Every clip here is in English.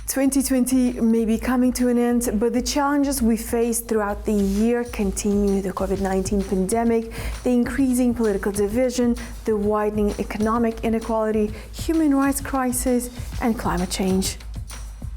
2020 may be coming to an end, but the challenges we faced throughout the year continue: the COVID-19 pandemic, the increasing political division, the widening economic inequality, human rights crisis, and climate change.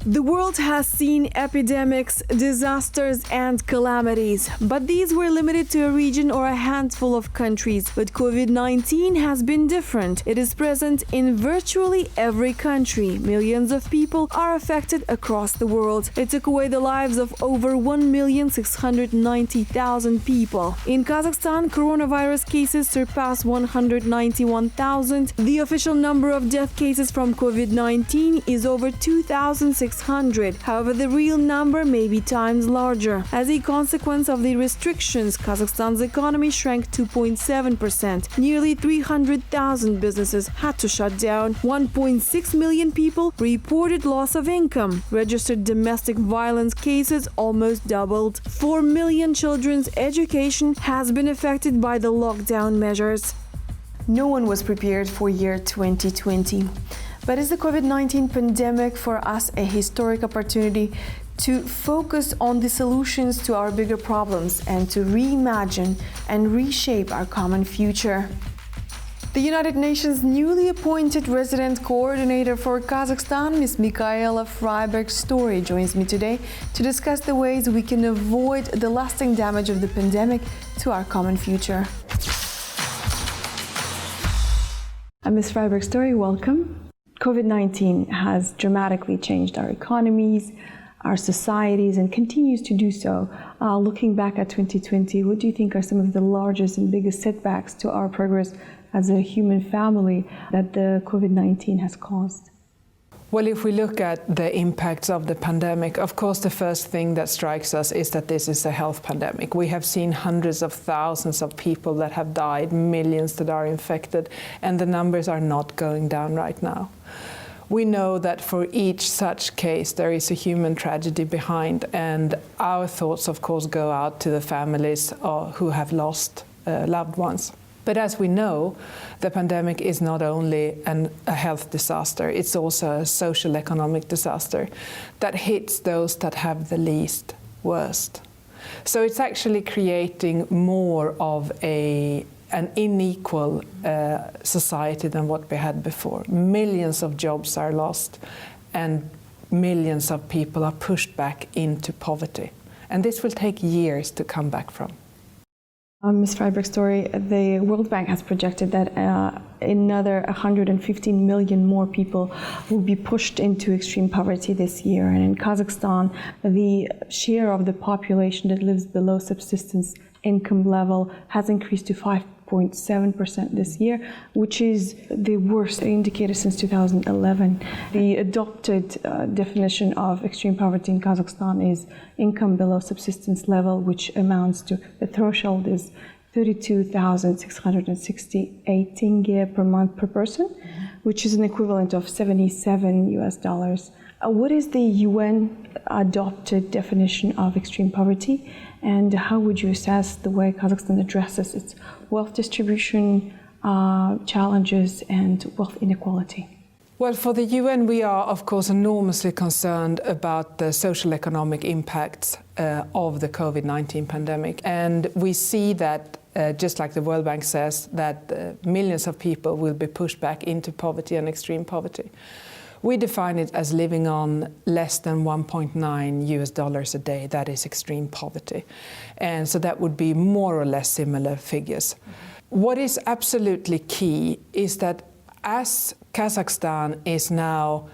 The world has seen epidemics, disasters, and calamities, but these were limited to a region or a handful of countries. But COVID-19 has been different. It is present in virtually every country. Millions of people are affected across the world. It took away the lives of over 1,690,000 people. In Kazakhstan, coronavirus cases surpassed 191,000. The official number of death cases from COVID-19 is over 2,600. However, the real number may be times larger. As a consequence of the restrictions, Kazakhstan's economy shrank 2.7%. Nearly 300,000 businesses had to shut down. 1.6 million people reported loss of income. Registered domestic violence cases almost doubled. 4 million children's education has been affected by the lockdown measures. No one was prepared for year 2020. But is the COVID-19 pandemic for us a historic opportunity to focus on the solutions to our bigger problems and to reimagine and reshape our common future? The United Nations newly appointed resident coordinator for Kazakhstan, Ms. Michaela Friberg-Storey, joins me today to discuss the ways we can avoid the lasting damage of the pandemic to our common future. Ms. Friberg-Storey, welcome. COVID-19 has dramatically changed our economies, our societies, and continues to do so. Looking back at 2020, what do you think are some of the largest and biggest setbacks to our progress as a human family that the COVID-19 has caused? Well, if we look at the impacts of the pandemic, of course, the first thing that strikes us is that this is a health pandemic. We have seen hundreds of thousands of people that have died, millions that are infected, and the numbers are not going down right now. We know that for each such case, there is a human tragedy behind, and our thoughts, of course, go out to the families who have lost loved ones. But as we know, the pandemic is not only a health disaster, it's also a social economic disaster that hits those that have the least worst. So it's actually creating more of an unequal society than what we had before. Millions of jobs are lost and millions of people are pushed back into poverty. And this will take years to come back from. Ms. Friberg-Storey, the World Bank has projected that another 115 million more people will be pushed into extreme poverty this year. And in Kazakhstan, the share of the population that lives below subsistence income level has increased to 5.7% this year, which is the worst indicator since 2011. The adopted definition of extreme poverty in Kazakhstan is income below subsistence level, which amounts to, the threshold is 32,668 tenge per month per person, which is an equivalent of $77. What is the UN adopted definition of extreme poverty, and how would you assess the way Kazakhstan addresses its wealth distribution challenges and wealth inequality? Well, for the UN, we are, of course, enormously concerned about the social economic impacts of the COVID-19 pandemic. And we see that, just like the World Bank says, that millions of people will be pushed back into poverty and extreme poverty. We define it as living on less than $1.9 a day. That is extreme poverty. And so that would be more or less similar figures. What is absolutely key is that as Kazakhstan is now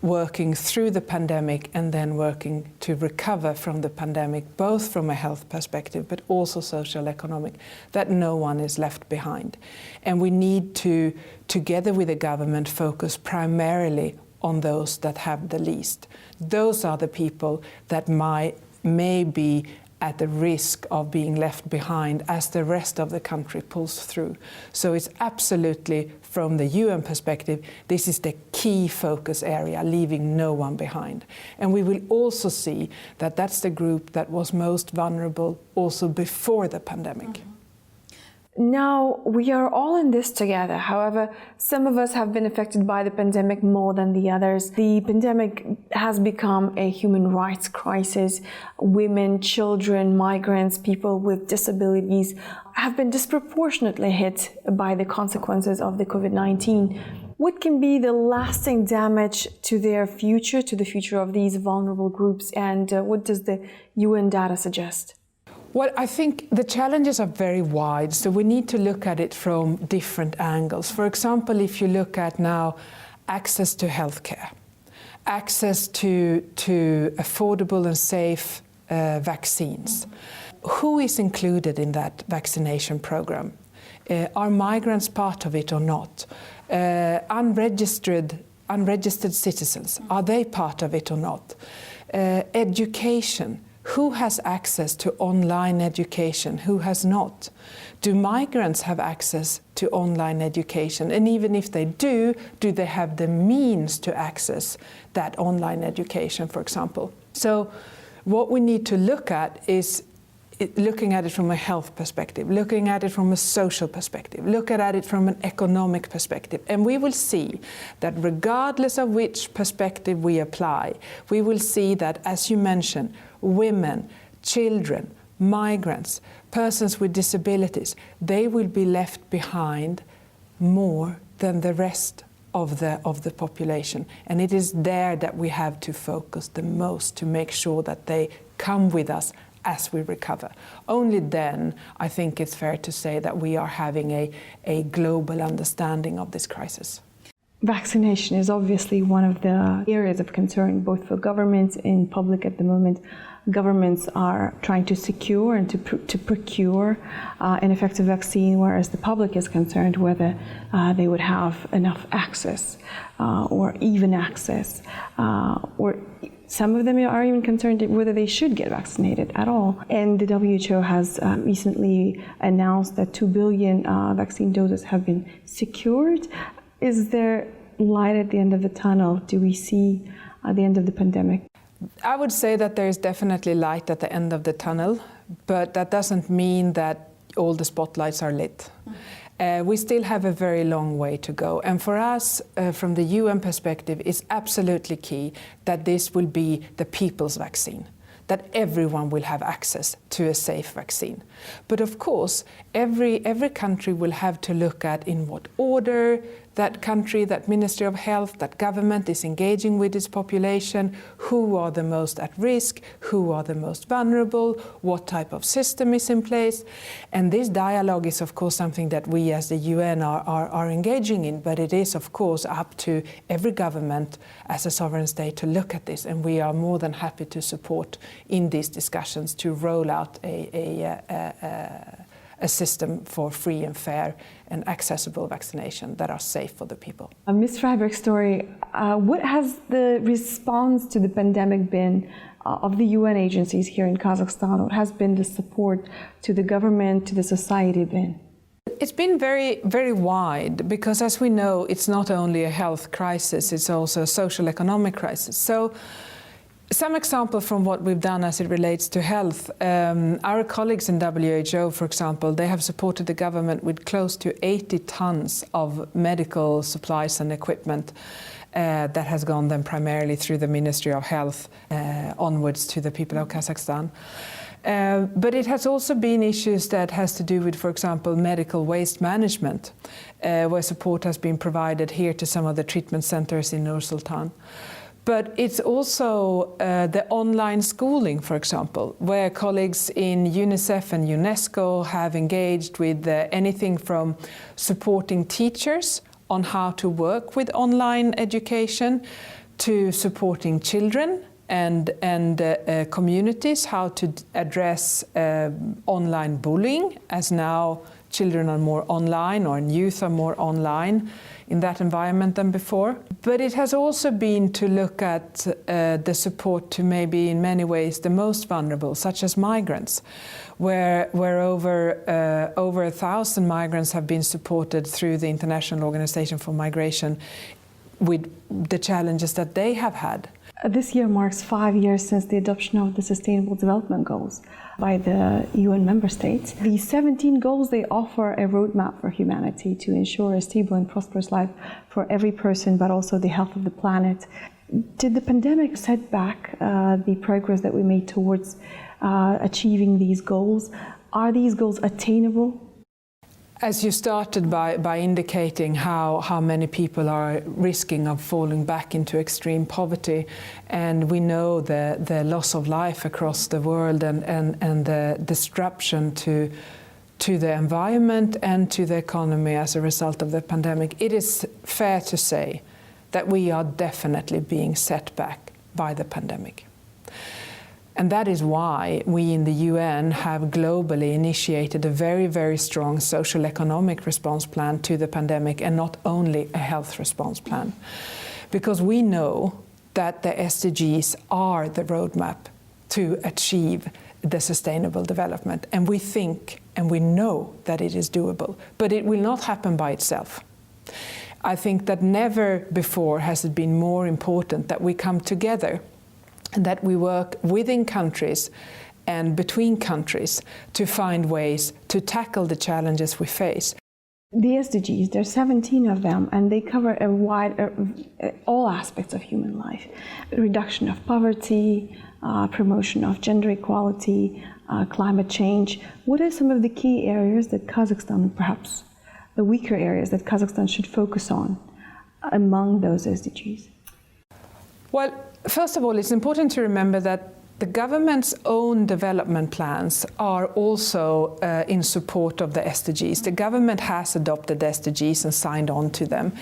working through the pandemic and then working to recover from the pandemic, both from a health perspective but also social economic, that no one is left behind. And we need to, together with the government, focus primarily on those that have the least. Those are the people that may be at the risk of being left behind as the rest of the country pulls through. So it's absolutely, from the UN perspective, this is the key focus area, leaving no one behind. And we will also see that that's the group that was most vulnerable also before the pandemic. Now, we are all in this together. However, some of us have been affected by the pandemic more than the others. The pandemic has become a human rights crisis. Women, children, migrants, people with disabilities have been disproportionately hit by the consequences of the COVID-19. What can be the lasting damage to their future, to the future of these vulnerable groups, and what does the UN data suggest? Well, I think the challenges are very wide, so we need to look at it from different angles. For example, if you look at now access to healthcare, access to affordable and safe vaccines. Who is included in that vaccination program? Are migrants part of it or not? Unregistered citizens, are they part of it or not? Education. Who has access to online education? Who has not? Do migrants have access to online education? And even if they do they have the means to access that online education, for example? So what we need to look at is looking at it from a health perspective, looking at it from a social perspective, looking at it from an economic perspective. And we will see that regardless of which perspective we apply, we will see that, as you mentioned, women, children, migrants, persons with disabilities, they will be left behind more than the rest of the population. And it is there that we have to focus the most to make sure that they come with us as we recover. Only then, I think it's fair to say that we are having a global understanding of this crisis. Vaccination is obviously one of the areas of concern, both for governments and public at the moment. Governments are trying to secure and to procure an effective vaccine, whereas the public is concerned whether they would have enough access or even access, or some of them are even concerned whether they should get vaccinated at all. And the WHO has recently announced that 2 billion vaccine doses have been secured. Is there light at the end of the tunnel? Do we see the end of the pandemic? I would say that there is definitely light at the end of the tunnel, but that doesn't mean that all the spotlights are lit. We still have a very long way to go. And for us, from the UN perspective, it's absolutely key that this will be the people's vaccine, that everyone will have access to a safe vaccine. But of course, every country will have to look at in what order that country, that Ministry of Health, that government is engaging with its population, who are the most at risk, who are the most vulnerable, what type of system is in place. And this dialogue is of course something that we as the UN are engaging in, but it is of course up to every government as a sovereign state to look at this, and we are more than happy to support in these discussions to roll out a system for free and fair and accessible vaccination that are safe for the people. Ms. Friberg-Storey, what has the response to the pandemic been of the UN agencies here in Kazakhstan? What has been the support to the government, to the society been? It's been very, very wide because, as we know, it's not only a health crisis, it's also a social economic crisis. So some example from what we've done as it relates to health. Our colleagues in WHO, for example, they have supported the government with close to 80 tons of medical supplies and equipment that has gone then primarily through the Ministry of Health onwards to the people of Kazakhstan. But it has also been issues that has to do with, for example, medical waste management, where support has been provided here to some of the treatment centers in Nur-Sultan. But it's also the online schooling, for example, where colleagues in UNICEF and UNESCO have engaged with anything from supporting teachers on how to work with online education to supporting children and communities, how to address online bullying, as now children are more online or youth are more online in that environment than before. But it has also been to look at the support to maybe in many ways the most vulnerable, such as migrants, where over 1,000 migrants have been supported through the International Organization for Migration with the challenges that they have had. This year marks 5 years since the adoption of the Sustainable Development Goals by the UN member states. These 17 goals, they offer a roadmap for humanity to ensure a stable and prosperous life for every person, but also the health of the planet. Did the pandemic set back the progress that we made towards achieving these goals? Are these goals attainable? As you started by indicating how many people are risking of falling back into extreme poverty, and we know the loss of life across the world and the disruption to the environment and to the economy as a result of the pandemic, it is fair to say that we are definitely being set back by the pandemic. And that is why we in the UN have globally initiated a very, very strong social economic response plan to the pandemic, and not only a health response plan. Because we know that the SDGs are the roadmap to achieve the sustainable development. And we think and we know that it is doable, but it will not happen by itself. I think that never before has it been more important that we come together, that we work within countries and between countries to find ways to tackle the challenges we face. The SDGs, there are 17 of them, and they cover a wide, all aspects of human life. Reduction of poverty, promotion of gender equality, climate change. What are some of the key areas that Kazakhstan, perhaps the weaker areas that Kazakhstan should focus on among those SDGs? Well, first of all, it's important to remember that the government's own development plans are also in support of the SDGs. The government has adopted the SDGs and signed on to them.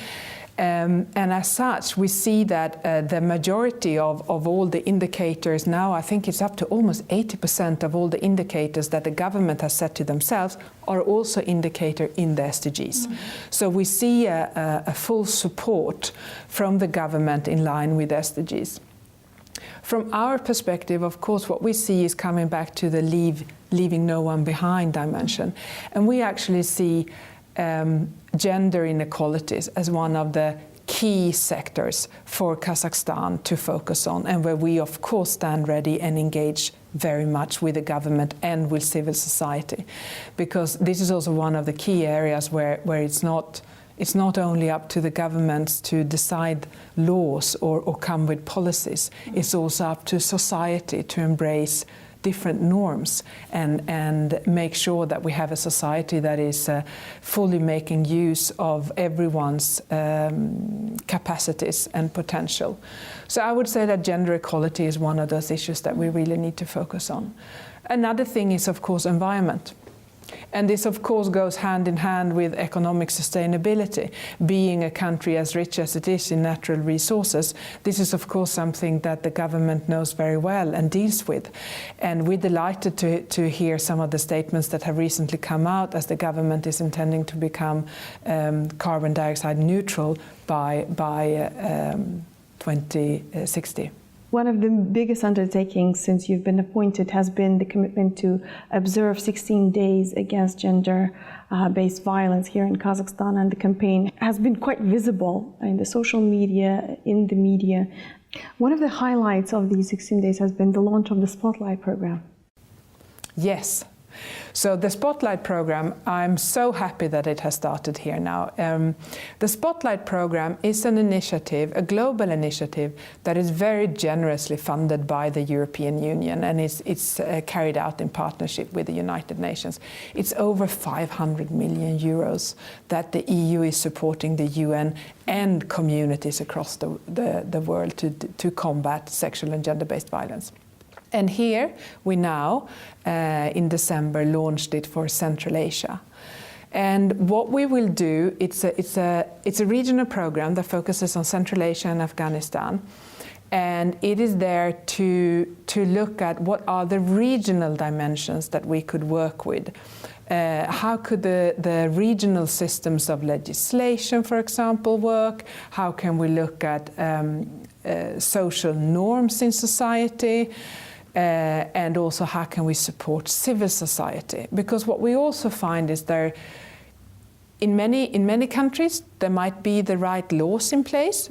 And as such, we see that the majority of all the indicators now, I think it's up to almost 80% of all the indicators that the government has set to themselves are also indicated in the SDGs. So we see a full support from the government in line with SDGs. From our perspective, of course, what we see is coming back to the leaving no one behind dimension. And we actually see gender inequalities as one of the key sectors for Kazakhstan to focus on, and where we of course stand ready and engage very much with the government and with civil society, because this is also one of the key areas where it's not only up to the governments to decide laws or come with policies, it's also up to society to embrace different norms and make sure that we have a society that is fully making use of everyone's capacities and potential. So I would say that gender equality is one of those issues that we really need to focus on. Another thing is, of course, environment. And this, of course, goes hand in hand with economic sustainability. Being a country as rich as it is in natural resources, this is, of course, something that the government knows very well and deals with. And we're delighted to hear some of the statements that have recently come out, as the government is intending to become carbon dioxide neutral by 2060. One of the biggest undertakings since you've been appointed has been the commitment to observe 16 days against gender-based violence here in Kazakhstan, and the campaign has been quite visible in the social media, in the media. One of the highlights of these 16 days has been the launch of the Spotlight program. Yes. So the Spotlight program, I'm so happy that it has started here now. The Spotlight program is an initiative, a global initiative, that is very generously funded by the European Union, and it's carried out in partnership with the United Nations. It's over 500 million euros that the EU is supporting the UN and communities across the world to combat sexual and gender-based violence. And here we now, in December, launched it for Central Asia. And what we will do, it's a regional program that focuses on Central Asia and Afghanistan. And it is there to look at what are the regional dimensions that we could work with. How could the regional systems of legislation, for example, work? How can we look at social norms in society? And also how can we support civil society? Because what we also find is in many countries, there might be the right laws in place,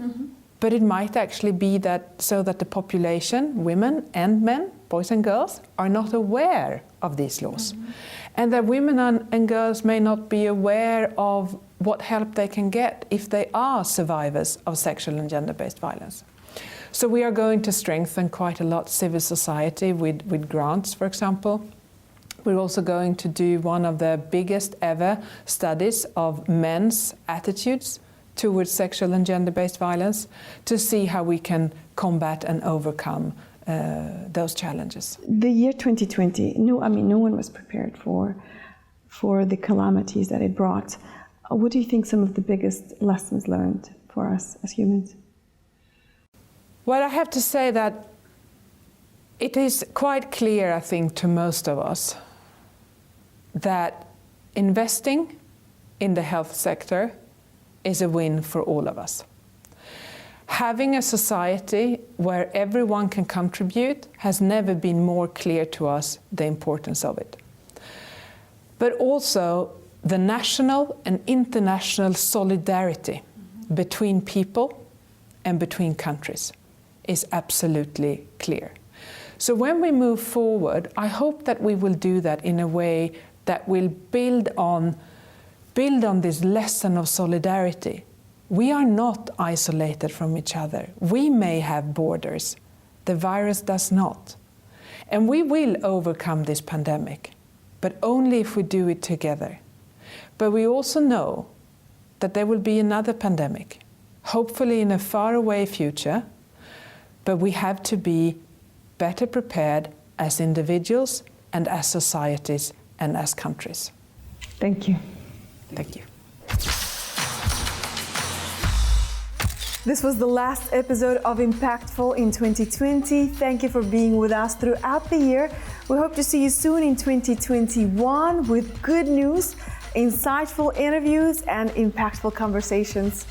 but it might actually be that the population, women and men, boys and girls, are not aware of these laws. And that women and girls may not be aware of what help they can get if they are survivors of sexual and gender-based violence. So we are going to strengthen quite a lot civil society with grants, for example. We're also going to do one of the biggest ever studies of men's attitudes towards sexual and gender-based violence to see how we can combat and overcome those challenges. The year 2020, no one was prepared for the calamities that it brought. What do you think some of the biggest lessons learned for us as humans? Well, I have to say that it is quite clear, I think, to most of us that investing in the health sector is a win for all of us. Having a society where everyone can contribute has never been more clear to us, the importance of it. But also the national and international solidarity between people and between countries is absolutely clear. So when we move forward, I hope that we will do that in a way that will build on this lesson of solidarity. We are not isolated from each other. We may have borders. The virus does not. And we will overcome this pandemic, but only if we do it together. But we also know that there will be another pandemic, hopefully in a faraway future, but we have to be better prepared as individuals and as societies and as countries. Thank you. Thank you. This was the last episode of Impactful in 2020. Thank you for being with us throughout the year. We hope to see you soon in 2021 with good news, insightful interviews, and impactful conversations.